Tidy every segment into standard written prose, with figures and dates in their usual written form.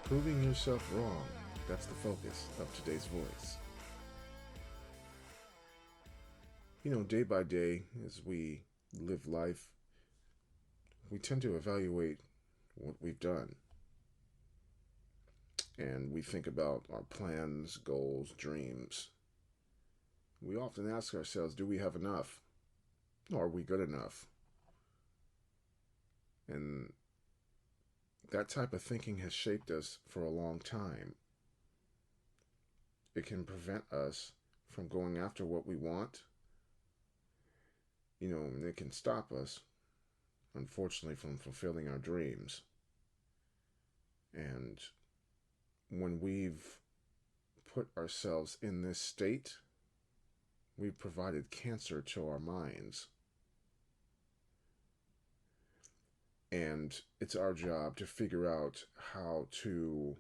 Proving yourself wrong, that's the focus of today's voice. Day by day, as we live life, we tend to evaluate what we've done. And we think about our plans, goals, dreams. We often ask ourselves, do we have enough? Or are we good enough? And that type of thinking has shaped us for a long time. It can prevent us from going after what we want, and it can stop us, unfortunately, from fulfilling our dreams. And when we've put ourselves in this state, we've provided cancer to our minds. And it's our job to figure out how to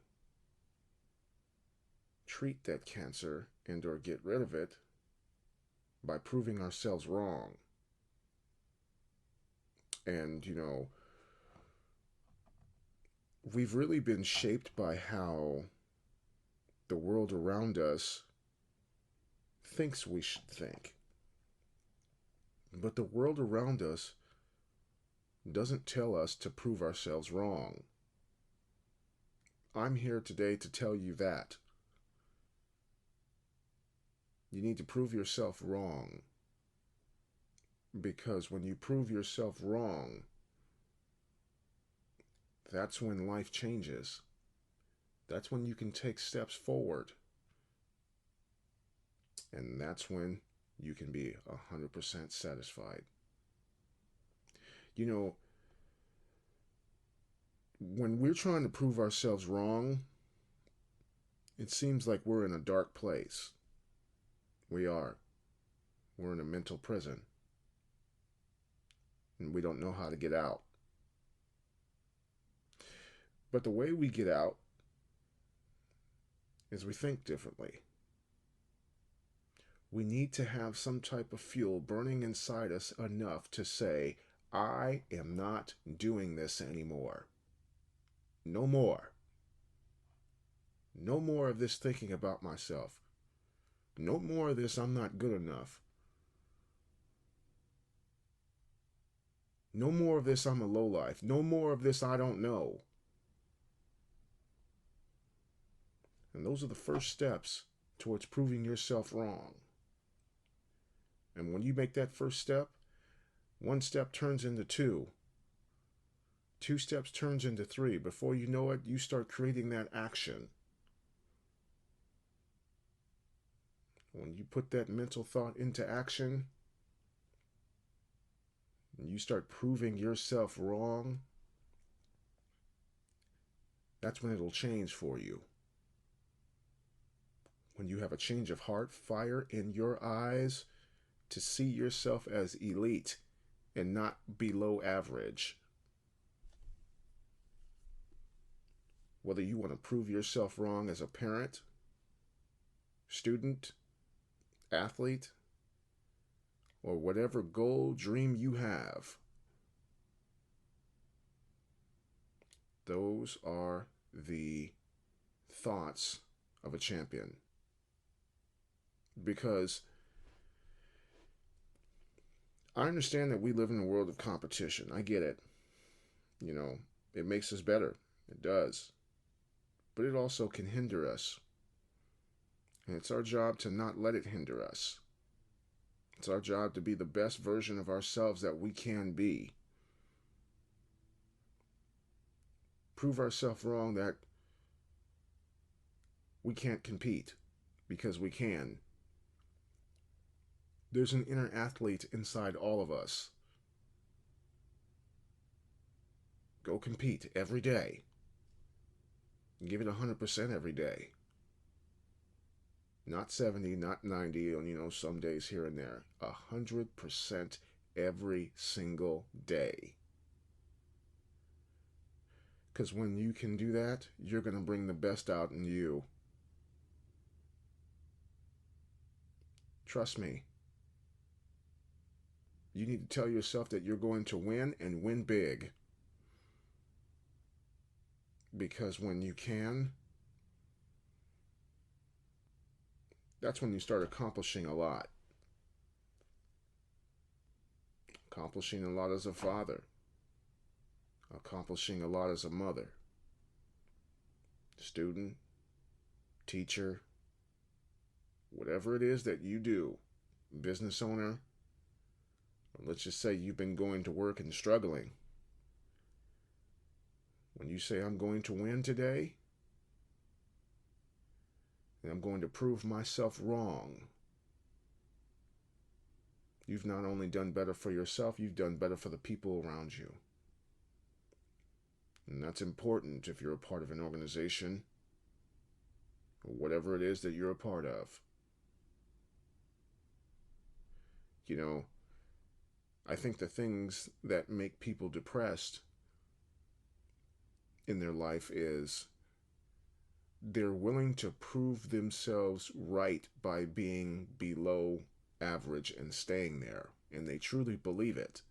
treat that cancer and or get rid of it by proving ourselves wrong. And, we've really been shaped by how the world around us thinks we should think. But the world around us doesn't tell us to prove ourselves wrong. I'm here today to tell you that. You need to prove yourself wrong. Because when you prove yourself wrong, that's when life changes. That's when you can take steps forward. And that's when you can be 100% satisfied. When we're trying to prove ourselves wrong, it seems like we're in a dark place. We are. We're in a mental prison. And we don't know how to get out. But the way we get out is we think differently. We need to have some type of fuel burning inside us enough to say, I am not doing this anymore. No more. No more of this thinking about myself. No more of this, I'm not good enough. No more of this, I'm a lowlife. No more of this, I don't know. And those are the first steps towards proving yourself wrong. And when you make that first step, one step turns into two. Two steps turns into three. Before you know it, you start creating that action. When you put that mental thought into action, and you start proving yourself wrong, that's when it'll change for you. When you have a change of heart, fire in your eyes to see yourself as elite and not below average. Whether you want to prove yourself wrong as a parent, student, athlete, or whatever goal, dream you have, those are the thoughts of a champion. Because I understand that we live in a world of competition. I get it. It makes us better. It does. But it also can hinder us. And it's our job to not let it hinder us. It's our job to be the best version of ourselves that we can be. Prove ourselves wrong that we can't compete, because we can. There's an inner athlete inside all of us. Go compete every day. Give it 100% every day. Not 70, not 90, and some days here and there. 100% every single day. Because when you can do that, you're going to bring the best out in you. Trust me. You need to tell yourself that you're going to win and win big. Because when you can, that's when you start accomplishing a lot. Accomplishing a lot as a father, accomplishing a lot as a mother, student, teacher, whatever it is that you do, business owner, or let's just say you've been going to work and struggling. When you say, I'm going to win today, and I'm going to prove myself wrong, you've not only done better for yourself, you've done better for the people around you. And that's important if you're a part of an organization or whatever it is that you're a part of. You know, I think the things that make people depressed in their life is they're willing to prove themselves right by being below average and staying there. And they truly believe it.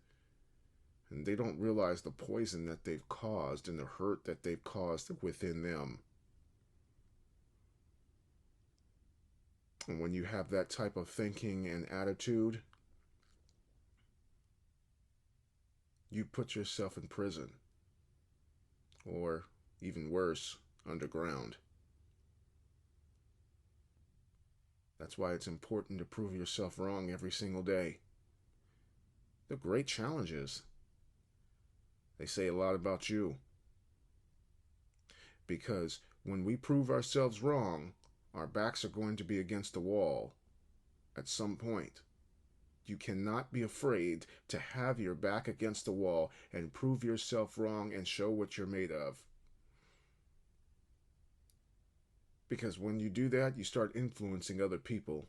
And they don't realize the poison that they've caused and the hurt that they've caused within them. And when you have that type of thinking and attitude, you put yourself in prison. Or, even worse, underground. That's why it's important to prove yourself wrong every single day. They're great challenges. They say a lot about you. Because when we prove ourselves wrong, our backs are going to be against the wall at some point. You cannot be afraid to have your back against the wall and prove yourself wrong and show what you're made of. Because when you do that, you start influencing other people.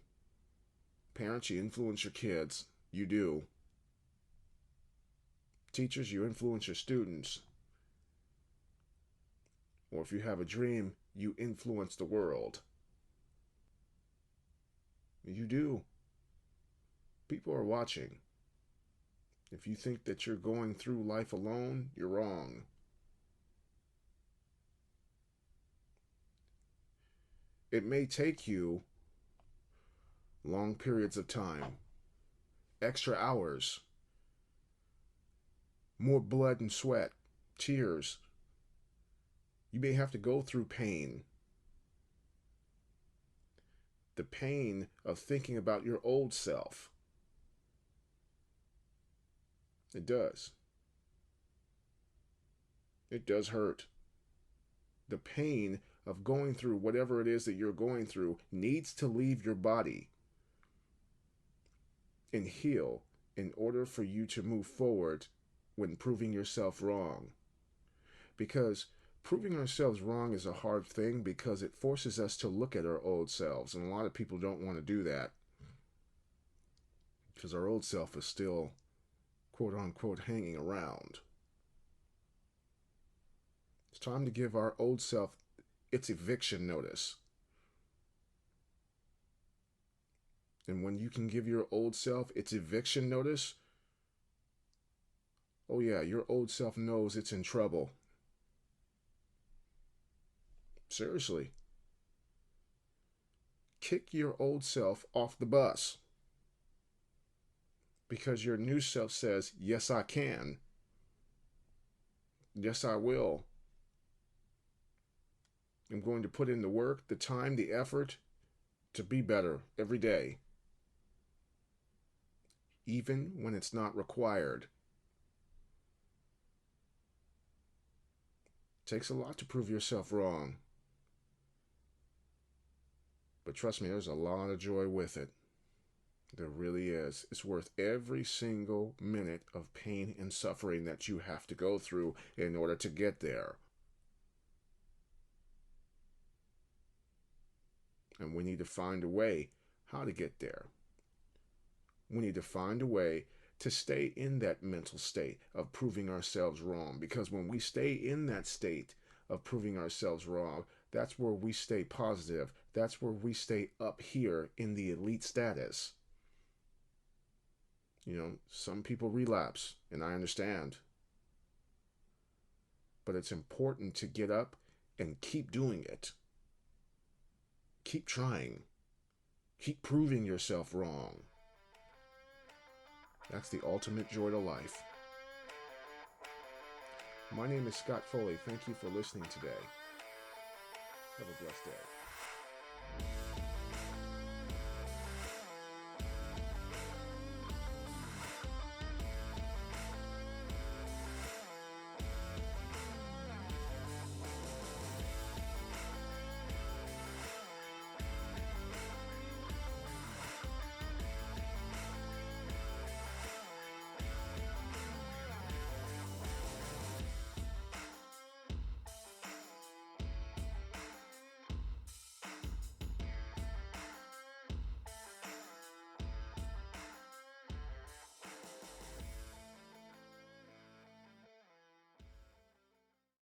Parents, you influence your kids. You do. Teachers, you influence your students. Or if you have a dream, you influence the world. You do. People are watching. If you think that you're going through life alone, you're wrong. It may take you long periods of time, extra hours, more blood and sweat, tears. You may have to go through pain. The pain of thinking about your old self. It does. It does hurt. The pain of going through whatever it is that you're going through needs to leave your body and heal in order for you to move forward when proving yourself wrong. Because proving ourselves wrong is a hard thing because it forces us to look at our old selves, and a lot of people don't want to do that because our old self is still, quote unquote, hanging around. It's time to give our old self its eviction notice. And when you can give your old self its eviction notice, oh yeah, your old self knows it's in trouble. Seriously. Kick your old self off the bus. Because your new self says, yes, I can. Yes, I will. I'm going to put in the work, the time, the effort to be better every day. Even when it's not required. It takes a lot to prove yourself wrong. But trust me, there's a lot of joy with it. There really is. It's worth every single minute of pain and suffering that you have to go through in order to get there. And we need to find a way how to get there. We need to find a way to stay in that mental state of proving ourselves wrong. Because when we stay in that state of proving ourselves wrong, that's where we stay positive. That's where we stay up here in the elite status. You know, some people relapse, and I understand. But it's important to get up and keep doing it. Keep trying. Keep proving yourself wrong. That's the ultimate joy to life. My name is Scott Foley. Thank you for listening today. Have a blessed day.